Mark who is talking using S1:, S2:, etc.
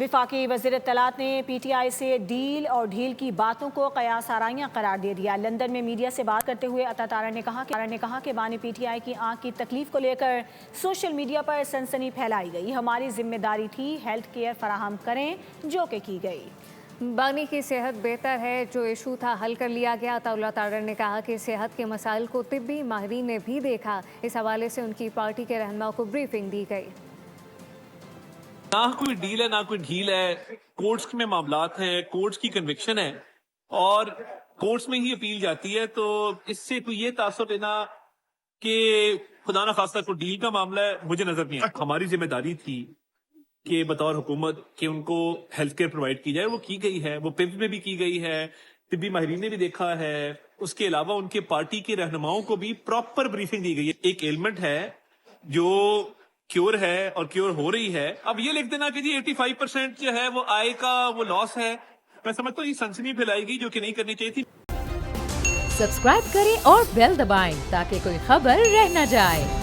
S1: وفاقی وزیر اطلاعات نے پی ٹی آئی سے ڈیل اور ڈھیل کی باتوں کو قیاس آرائیاں قرار دے دیا۔ لندن میں میڈیا سے بات کرتے ہوئے عطا تارا نے کہا کہ بانی پی ٹی آئی کی آنکھ کی تکلیف کو لے کر سوشل میڈیا پر سنسنی پھیلائی گئی۔ ہماری ذمہ داری تھی ہیلتھ کیئر فراہم کریں، جو کہ کی گئی۔
S2: بانی کی صحت بہتر ہے، جو ایشو تھا حل کر لیا گیا۔ عطا تارا نے کہا کہ صحت کے مسائل کو طبی ماہرین نے بھی دیکھا۔ اس حوالے سے ان کی پارٹی کے رہنماؤں کو بریفنگ دی گئی۔
S3: نہ کوئی ڈیل ہے نہ کوئی ڈھیل ہے، کورٹس میں معاملات ہیں، کورٹس کی کنوکشن ہے اور کورٹس میں ہی اپیل جاتی ہے، تو اس سے کوئی یہ تاثر لینا کہ خدا نہ خواستہ کوئی ڈیل کا معاملہ ہے مجھے نظر نہیں آتا۔ ہماری ذمہ داری تھی کہ بطور حکومت کہ ان کو ہیلتھ کیئر پرووائڈ کی جائے، وہ کی گئی ہے، وہ پمز میں بھی کی گئی ہے، طبی ماہرین نے بھی دیکھا ہے۔ اس کے علاوہ ان کے پارٹی کے رہنماؤں کو بھی پراپر بریفنگ دی گئی ہے۔ ایک ایلمنٹ ہے جو کیور ہے اور کیور ہو رہی ہے، اب یہ لکھ دینا کہ جی 85% جو ہے وہ آئے کا وہ لاس ہے، میں سمجھتا ہوں یہ سنسنی پھیلائی گئی جو کہ نہیں کرنی چاہیے تھی۔
S4: سبسکرائب کریں اور بیل دبائیں تاکہ کوئی خبر رہ نہ جائے۔